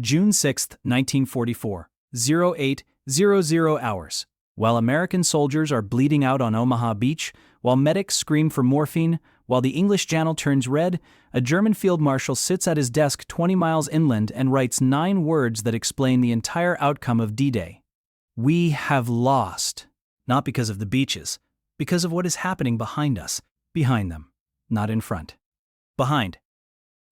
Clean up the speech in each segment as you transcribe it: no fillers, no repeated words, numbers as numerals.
June 6, 1944, 0800 hours. While American soldiers are bleeding out on Omaha Beach, while medics scream for morphine, while the English Channel turns red, a German field marshal sits at his desk 20 miles inland and writes 9 words that explain the entire outcome of D-Day. We have lost. Not because of the beaches, because of what is happening behind us. Behind them, not in front. Behind.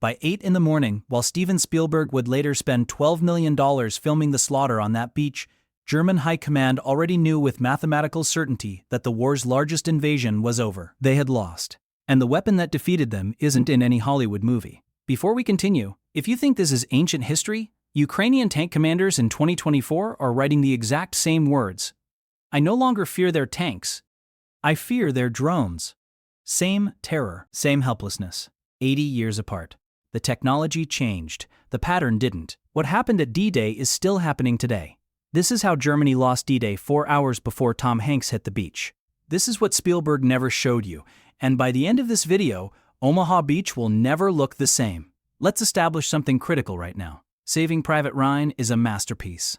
By 8 in the morning, while Steven Spielberg would later spend $12 million filming the slaughter on that beach, German High Command already knew with mathematical certainty that the war's largest invasion was over. They had lost. And the weapon that defeated them isn't in any Hollywood movie. Before we continue, if you think this is ancient history, Ukrainian tank commanders in 2024 are writing the exact same words. I no longer fear their tanks. I fear their drones. Same terror, same helplessness. 80 years apart. The technology changed. The pattern didn't. What happened at D-Day is still happening today. This is how Germany lost D-Day 4 hours before Tom Hanks hit the beach. This is what Spielberg never showed you. And by the end of this video, Omaha Beach will never look the same. Let's establish something critical right now. Saving Private Ryan is a masterpiece.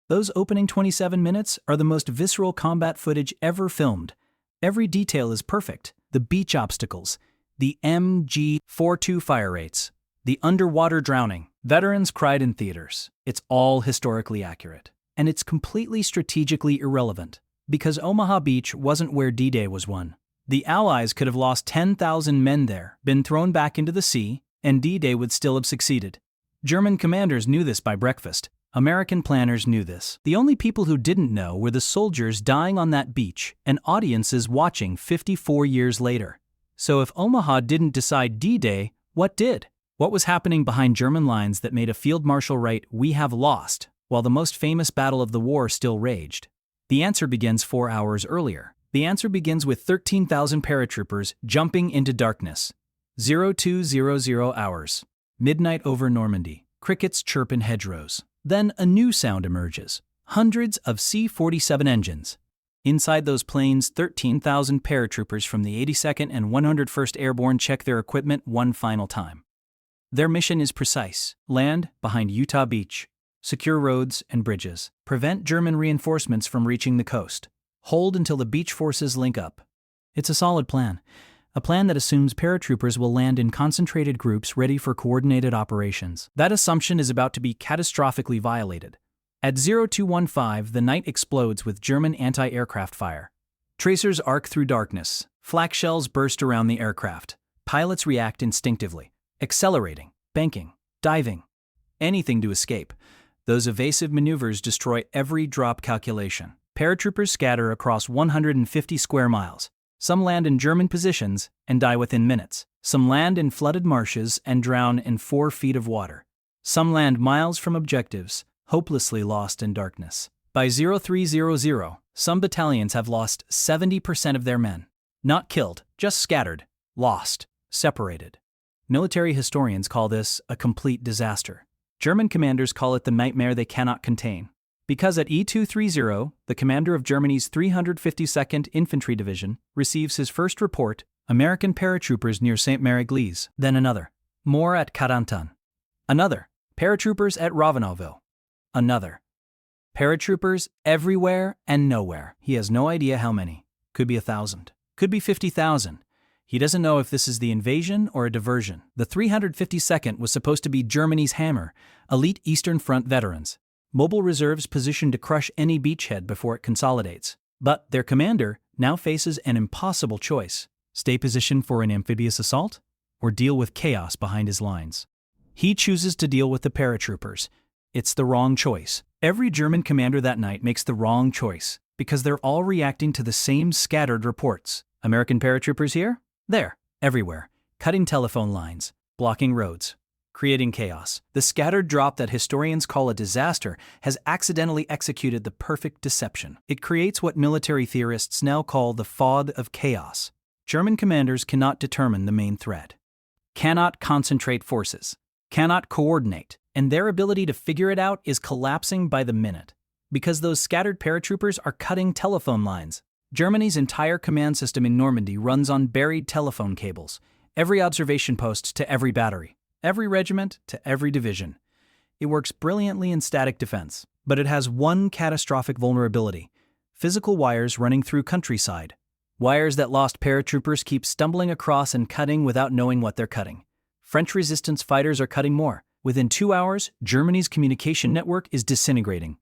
Those opening 27 minutes are the most visceral combat footage ever filmed. Every detail is perfect. The beach obstacles, the MG-42 fire rates, the underwater drowning. Veterans cried in theaters. It's all historically accurate. And it's completely strategically irrelevant, because Omaha Beach wasn't where D-Day was won. The Allies could have lost 10,000 men there, been thrown back into the sea, and D-Day would still have succeeded. German commanders knew this by breakfast. American planners knew this. The only people who didn't know were the soldiers dying on that beach and audiences watching 54 years later. So if Omaha didn't decide D-Day, what did? What was happening behind German lines that made a field marshal write, "We have lost," while the most famous battle of the war still raged? The answer begins 4 hours earlier. The answer begins with 13,000 paratroopers jumping into darkness. 0200 hours. Midnight over Normandy. Crickets chirp in hedgerows. Then a new sound emerges. Hundreds of C-47 engines. Inside those planes, 13,000 paratroopers from the 82nd and 101st Airborne check their equipment one final time. Their mission is precise. Land behind Utah Beach. Secure roads and bridges. Prevent German reinforcements from reaching the coast. Hold until the beach forces link up. It's a solid plan. A plan that assumes paratroopers will land in concentrated groups ready for coordinated operations. That assumption is about to be catastrophically violated. At 0215, the night explodes with German anti-aircraft fire. Tracers arc through darkness. Flak shells burst around the aircraft. Pilots react instinctively, accelerating, banking, diving. Anything to escape. Those evasive maneuvers destroy every drop calculation. Paratroopers scatter across 150 square miles. Some land in German positions and die within minutes. Some land in flooded marshes and drown in 4 feet of water. Some land miles from objectives, hopelessly lost in darkness. By 0300, some battalions have lost 70% of their men. Not killed, just scattered, lost, separated. Military historians call this a complete disaster. German commanders call it the nightmare they cannot contain. Because at E230, the commander of Germany's 352nd Infantry Division receives his first report, American paratroopers near Sainte-Mère-Église, then another. More at Carentan. Another. Paratroopers at Ravenoville. Another. Paratroopers everywhere and nowhere. He has no idea how many. Could be 1,000. Could be 50,000. He doesn't know if this is the invasion or a diversion. The 352nd was supposed to be Germany's hammer, elite Eastern Front veterans. Mobile reserves positioned to crush any beachhead before it consolidates. But their commander now faces an impossible choice. Stay positioned for an amphibious assault, or deal with chaos behind his lines. He chooses to deal with the paratroopers. It's the wrong choice. Every German commander that night makes the wrong choice, because they're all reacting to the same scattered reports. American paratroopers here? There. Everywhere. Cutting telephone lines. Blocking roads. Creating chaos. The scattered drop that historians call a disaster has accidentally executed the perfect deception. It creates what military theorists now call the fog of chaos. German commanders cannot determine the main threat, cannot concentrate forces, cannot coordinate, and their ability to figure it out is collapsing by the minute. Because those scattered paratroopers are cutting telephone lines. Germany's entire command system in Normandy runs on buried telephone cables, every observation post to every battery. Every regiment to every division. It works brilliantly in static defense, but it has one catastrophic vulnerability: physical wires running through countryside. Wires that lost paratroopers keep stumbling across and cutting without knowing what they're cutting. French resistance fighters are cutting more. Within 2 hours, Germany's communication network is disintegrating.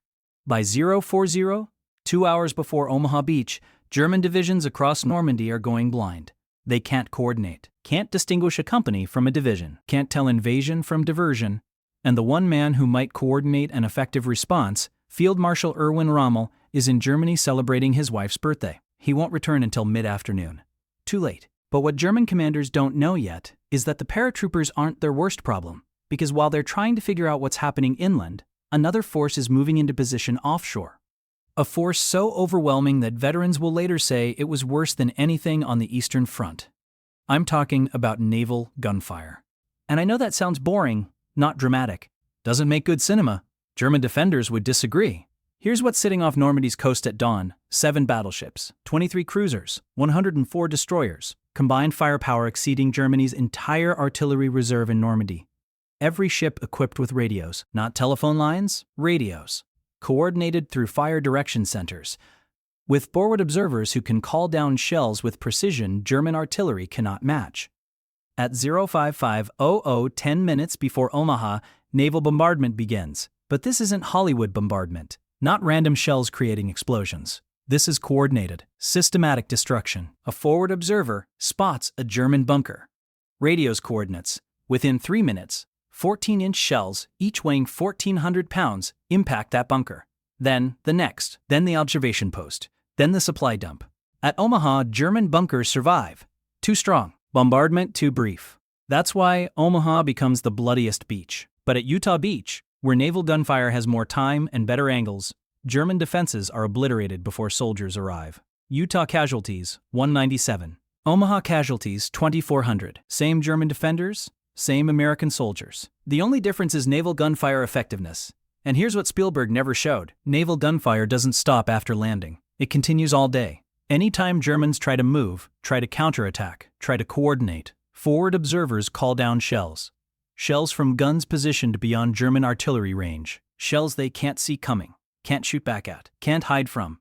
By 040, 2 hours before Omaha Beach, German divisions across Normandy are going blind. They can't coordinate, can't distinguish a company from a division, can't tell invasion from diversion. And the one man who might coordinate an effective response, Field Marshal Erwin Rommel, is in Germany celebrating his wife's birthday. He won't return until mid-afternoon. Too late. But what German commanders don't know yet is that the paratroopers aren't their worst problem, because while they're trying to figure out what's happening inland, another force is moving into position offshore. A force so overwhelming that veterans will later say it was worse than anything on the Eastern Front. I'm talking about naval gunfire. And I know that sounds boring, not dramatic. Doesn't make good cinema. German defenders would disagree. Here's what's sitting off Normandy's coast at dawn: 7 battleships, 23 cruisers, 104 destroyers, combined firepower exceeding Germany's entire artillery reserve in Normandy. Every ship equipped with radios, not telephone lines, radios, coordinated through fire direction centers, with forward observers who can call down shells with precision German artillery cannot match. At 05500, 10 minutes before Omaha, naval bombardment begins. But this isn't Hollywood bombardment, not random shells creating explosions. This is coordinated, systematic destruction. A forward observer spots a German bunker. Radio's coordinates: within 3 minutes, 14-inch shells, each weighing 1,400 pounds, impact that bunker. Then the next, then the observation post, then the supply dump. At Omaha, German bunkers survive. Too strong. Bombardment too brief. That's why Omaha becomes the bloodiest beach. But at Utah Beach, where naval gunfire has more time and better angles, German defenses are obliterated before soldiers arrive. Utah casualties, 197. Omaha casualties, 2,400. Same German defenders, same American soldiers. The only difference is naval gunfire effectiveness. And here's what Spielberg never showed: naval gunfire doesn't stop after landing. It continues all day. Anytime Germans try to move, try to counterattack, try to coordinate, forward observers call down shells. Shells from guns positioned beyond German artillery range. Shells they can't see coming, can't shoot back at, can't hide from.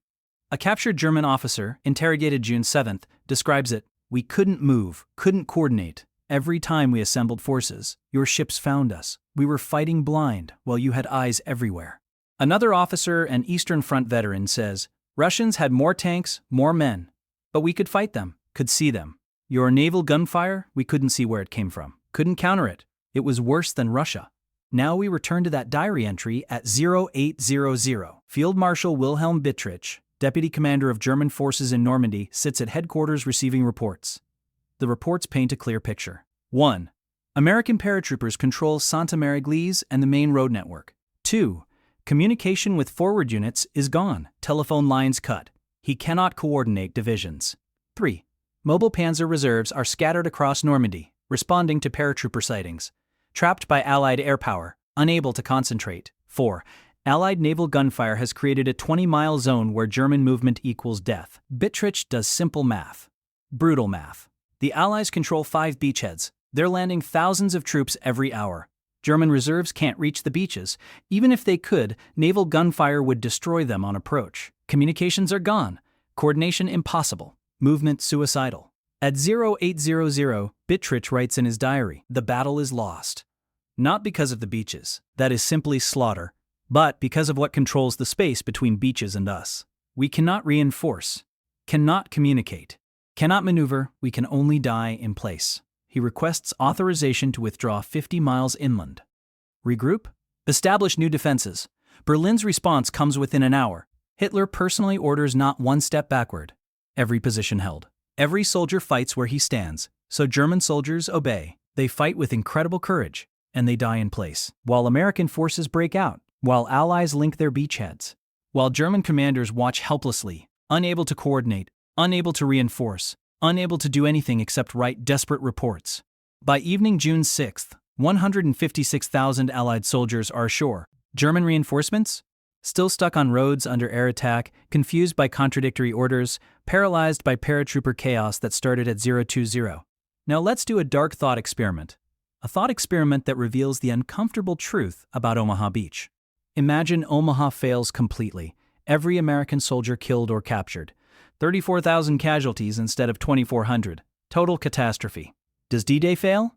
A captured German officer, interrogated June 7th, describes it: "We couldn't move, couldn't coordinate. Every time we assembled forces, your ships found us. We were fighting blind while you had eyes everywhere." Another officer, an Eastern Front veteran, says, "Russians had more tanks, more men. But we could fight them, could see them. Your naval gunfire, we couldn't see where it came from, couldn't counter it. It was worse than Russia." Now we return to that diary entry at 0800. Field Marshal Wilhelm Bittrich, deputy commander of German forces in Normandy, sits at headquarters receiving reports. The reports paint a clear picture. 1. American paratroopers control Sainte-Mère-Église and the main road network. 2. Communication with forward units is gone, telephone lines cut. He cannot coordinate divisions. 3. Mobile panzer reserves are scattered across Normandy, responding to paratrooper sightings. Trapped by Allied air power, unable to concentrate. 4. Allied naval gunfire has created a 20-mile zone where German movement equals death. Bittrich does simple math. Brutal math. The Allies control 5 beachheads. They're landing thousands of troops every hour. German reserves can't reach the beaches. Even if they could, naval gunfire would destroy them on approach. Communications are gone. Coordination impossible. Movement suicidal. At 0800, Bittrich writes in his diary, "The battle is lost. Not because of the beaches, that is simply slaughter, but because of what controls the space between beaches and us. We cannot reinforce, cannot communicate, cannot maneuver, we can only die in place." He requests authorization to withdraw 50 miles inland. Regroup? Establish new defenses. Berlin's response comes within an hour. Hitler personally orders not one step backward. Every position held. Every soldier fights where he stands, so German soldiers obey. They fight with incredible courage, and they die in place. While American forces break out, while Allies link their beachheads, while German commanders watch helplessly, unable to coordinate, unable to reinforce, unable to do anything except write desperate reports. By evening June 6th, 156,000 Allied soldiers are ashore. German reinforcements? Still stuck on roads under air attack, confused by contradictory orders, paralyzed by paratrooper chaos that started at 020. Now let's do a dark thought experiment. A thought experiment that reveals the uncomfortable truth about Omaha Beach. Imagine Omaha fails completely. Every American soldier killed or captured. 34,000 casualties instead of 2,400. Total catastrophe. Does D-Day fail?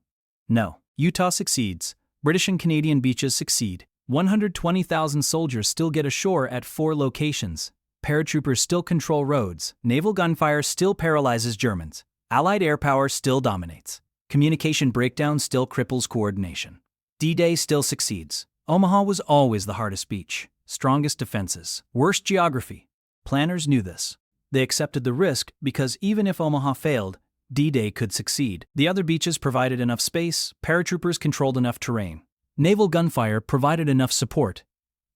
No. Utah succeeds. British and Canadian beaches succeed. 120,000 soldiers still get ashore at 4 locations. Paratroopers still control roads. Naval gunfire still paralyzes Germans. Allied air power still dominates. Communication breakdown still cripples coordination. D-Day still succeeds. Omaha was always the hardest beach. Strongest defenses. Worst geography. Planners knew this. They accepted the risk because even if Omaha failed, D-Day could succeed. The other beaches provided enough space, paratroopers controlled enough terrain. Naval gunfire provided enough support.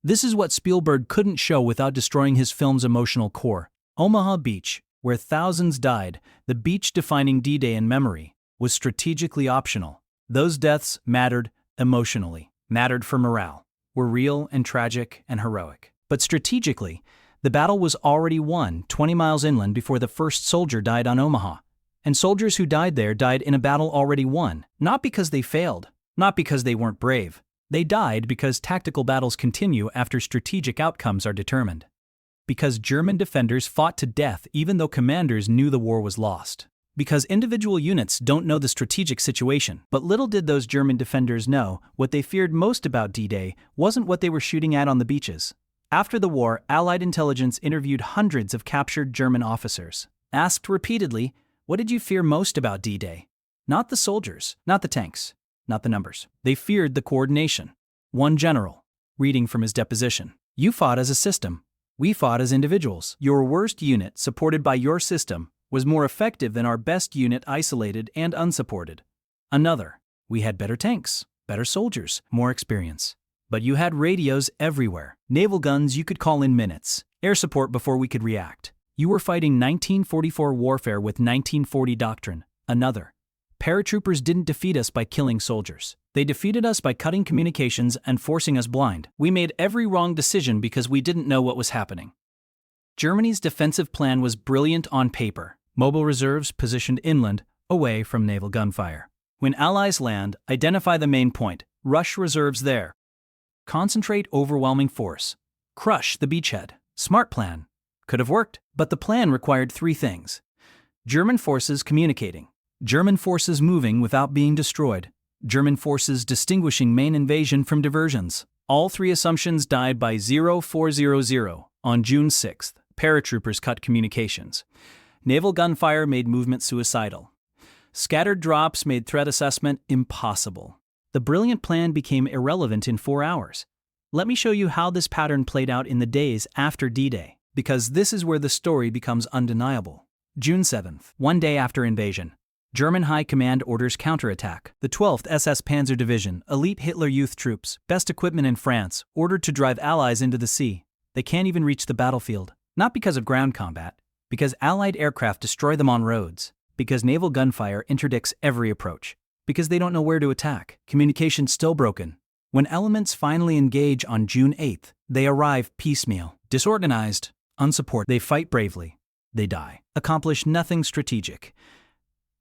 This is what Spielberg couldn't show without destroying his film's emotional core. Omaha Beach, where thousands died, the beach defining D-Day in memory, was strategically optional. Those deaths mattered emotionally, mattered for morale, were real and tragic and heroic. But strategically, the battle was already won 20 miles inland before the first soldier died on Omaha. And soldiers who died there died in a battle already won, not because they failed, not because they weren't brave. They died because tactical battles continue after strategic outcomes are determined. Because German defenders fought to death even though commanders knew the war was lost. Because individual units don't know the strategic situation. But little did those German defenders know, what they feared most about D-Day wasn't what they were shooting at on the beaches. After the war, Allied intelligence interviewed hundreds of captured German officers. Asked repeatedly, what did you fear most about D-Day? Not the soldiers, not the tanks, not the numbers. They feared the coordination. One general, reading from his deposition, "You fought as a system. We fought as individuals. Your worst unit, supported by your system, was more effective than our best unit isolated and unsupported." Another, "We had better tanks, better soldiers, more experience. But you had radios everywhere, naval guns you could call in minutes, air support before we could react. You were fighting 1944 warfare with 1940 doctrine." Another, "Paratroopers didn't defeat us by killing soldiers. They defeated us by cutting communications and forcing us blind. We made every wrong decision because we didn't know what was happening." Germany's defensive plan was brilliant on paper. Mobile reserves positioned inland, away from naval gunfire. When Allies land, identify the main point, rush reserves there. Concentrate overwhelming force. Crush the beachhead. Smart plan. Could have worked, but the plan required 3 things. German forces communicating. German forces moving without being destroyed. German forces distinguishing main invasion from diversions. All 3 assumptions died by 0400 on June 6th. Paratroopers cut communications. Naval gunfire made movement suicidal. Scattered drops made threat assessment impossible. The brilliant plan became irrelevant in 4 hours. Let me show you how this pattern played out in the days after D-Day, because this is where the story becomes undeniable. June 7th, 1 day after invasion. German High Command orders counterattack. The 12th SS Panzer Division, elite Hitler Youth troops, best equipment in France, ordered to drive Allies into the sea. They can't even reach the battlefield. Not because of ground combat, because Allied aircraft destroy them on roads, because naval gunfire interdicts every approach, because they don't know where to attack. Communication's still broken. When elements finally engage on June 8th, they arrive piecemeal, disorganized, unsupported. They fight bravely. They die. Accomplish nothing strategic.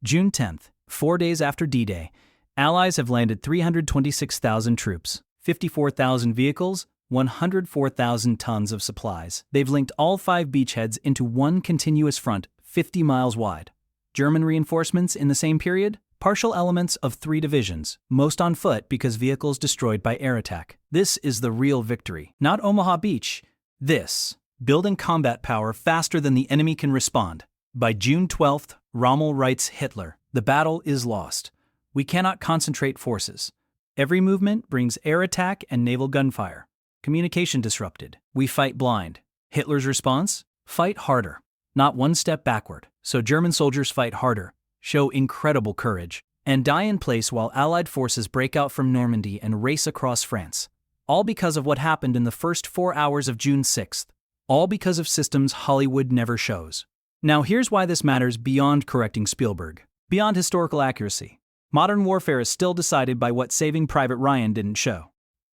June 10th, 4 days after D-Day, Allies have landed 326,000 troops, 54,000 vehicles, 104,000 tons of supplies. They've linked all 5 beachheads into one continuous front, 50 miles wide. German reinforcements in the same period? Partial elements of 3 divisions, most on foot because vehicles destroyed by air attack. This is the real victory. Not Omaha Beach. This. Building combat power faster than the enemy can respond. By June 12th, Rommel writes Hitler, "The battle is lost. We cannot concentrate forces. Every movement brings air attack and naval gunfire. Communication disrupted. We fight blind." Hitler's response? Fight harder. Not one step backward. So German soldiers fight harder, show incredible courage, and die in place while Allied forces break out from Normandy and race across France. All because of what happened in the first 4 hours of June 6th. All because of systems Hollywood never shows. Now here's why this matters beyond correcting Spielberg, beyond historical accuracy. Modern warfare is still decided by what Saving Private Ryan didn't show.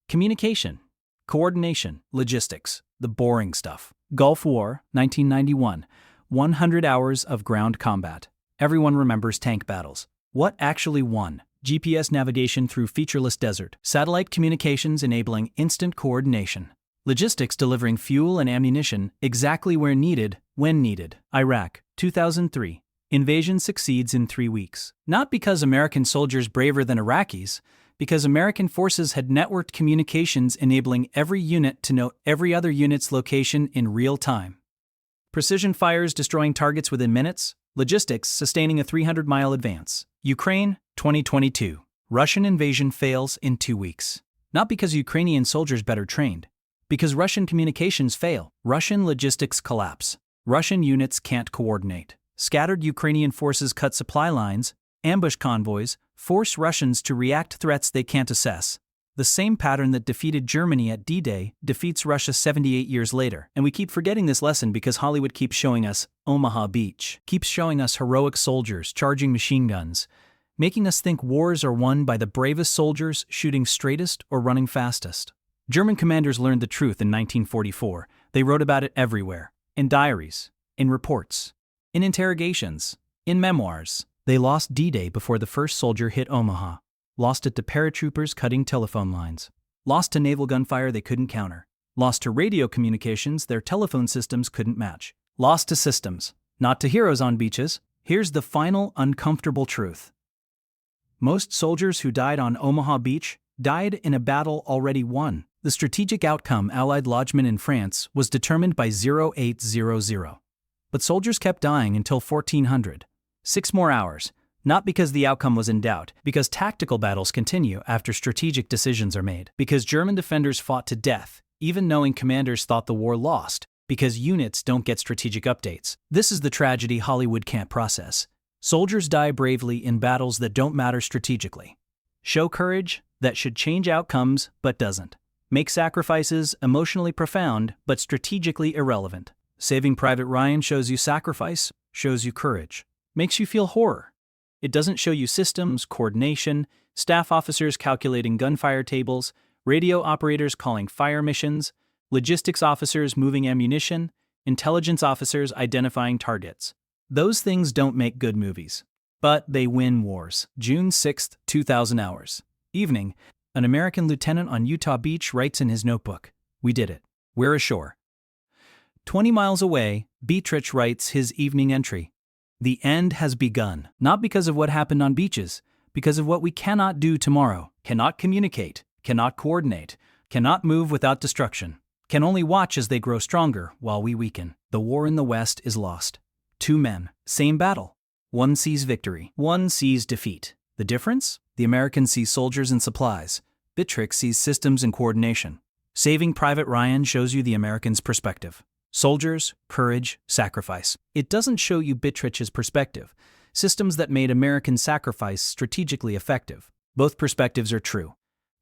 Communication, coordination, logistics, the boring stuff. Gulf War, 1991, 100 hours of ground combat. Everyone remembers tank battles. What actually won? GPS navigation through featureless desert. Satellite communications enabling instant coordination. Logistics delivering fuel and ammunition exactly where needed, when needed. Iraq, 2003. Invasion succeeds in 3 weeks. Not because American soldiers braver than Iraqis, because American forces had networked communications enabling every unit to know every other unit's location in real time. Precision fires destroying targets within minutes. Logistics sustaining a 300-mile advance. Ukraine, 2022. Russian invasion fails in 2 weeks. Not because Ukrainian soldiers better trained. Because Russian communications fail. Russian logistics collapse. Russian units can't coordinate. Scattered Ukrainian forces cut supply lines, ambush convoys, force Russians to react to threats they can't assess. The same pattern that defeated Germany at D-Day defeats Russia 78 years later. And we keep forgetting this lesson because Hollywood keeps showing us Omaha Beach, keeps showing us heroic soldiers charging machine guns, making us think wars are won by the bravest soldiers shooting straightest or running fastest. German commanders learned the truth in 1944. They wrote about it everywhere, in diaries, in reports, in interrogations, in memoirs. They lost D-Day before the first soldier hit Omaha. Lost it to paratroopers cutting telephone lines. Lost to naval gunfire they couldn't counter. Lost to radio communications their telephone systems couldn't match. Lost to systems, not to heroes on beaches. Here's the final uncomfortable truth. Most soldiers who died on Omaha Beach died in a battle already won. The strategic outcome, Allied lodgment in France, was determined by 0800. But soldiers kept dying until 1400. 6 more hours. Not because the outcome was in doubt, because tactical battles continue after strategic decisions are made, because German defenders fought to death, even knowing commanders thought the war lost, because units don't get strategic updates. This is the tragedy Hollywood can't process. Soldiers die bravely in battles that don't matter strategically. Show courage that should change outcomes but doesn't. Make sacrifices emotionally profound but strategically irrelevant. Saving Private Ryan shows you sacrifice, shows you courage, makes you feel horror. It doesn't show you systems, coordination, staff officers calculating gunfire tables, radio operators calling fire missions, logistics officers moving ammunition, intelligence officers identifying targets. Those things don't make good movies. But they win wars. June 6, 2000 hours. Evening, an American lieutenant on Utah Beach writes in his notebook, "We did it. We're ashore." 20 miles away, Bittrich writes his evening entry. The end has begun, not because of what happened on beaches, because of what we cannot do tomorrow, cannot communicate, cannot coordinate, cannot move without destruction, can only watch as they grow stronger while we weaken. The war in the West is lost. 2 men, same battle. One sees victory, one sees defeat. The difference? The American sees soldiers and supplies. Bittrich sees systems and coordination. Saving Private Ryan shows you the American's perspective. Soldiers, courage, sacrifice. It doesn't show you Bittrich's perspective, systems that made American sacrifice strategically effective. Both perspectives are true,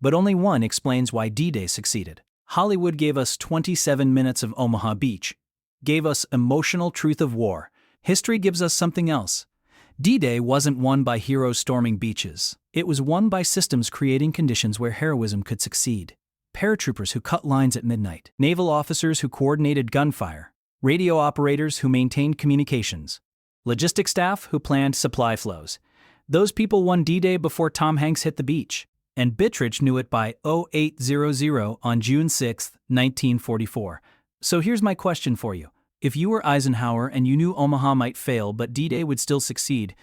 but only one explains why D-Day succeeded. Hollywood gave us 27 minutes of Omaha Beach, gave us emotional truth of war. History gives us something else. D-Day wasn't won by heroes storming beaches. It was won by systems creating conditions where heroism could succeed. Paratroopers who cut lines at midnight, naval officers who coordinated gunfire, radio operators who maintained communications, logistics staff who planned supply flows. Those people won D-Day before Tom Hanks hit the beach, and Bittrich knew it by 0800 on June 6, 1944. So here's my question for you. If you were Eisenhower and you knew Omaha might fail but D-Day would still succeed,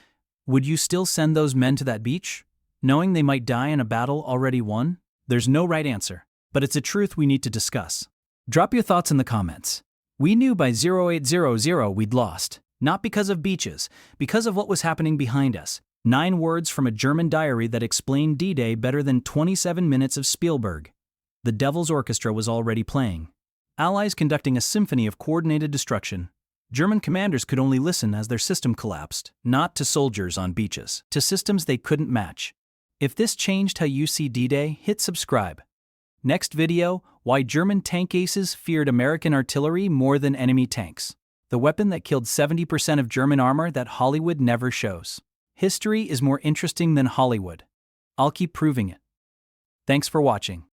would you still send those men to that beach, knowing they might die in a battle already won? There's no right answer. But it's a truth we need to discuss. Drop your thoughts in the comments. We knew by 0800 we'd lost, not because of beaches, because of what was happening behind us. 9 words from a German diary that explained D-Day better than 27 minutes of Spielberg. The Devil's Orchestra was already playing. Allies conducting a symphony of coordinated destruction. German commanders could only listen as their system collapsed, not to soldiers on beaches, to systems they couldn't match. If this changed how you see D-Day, hit subscribe. Next video, why German tank aces feared American artillery more than enemy tanks. The weapon that killed 70% of German armor that Hollywood never shows. History is more interesting than Hollywood. I'll keep proving it. Thanks for watching.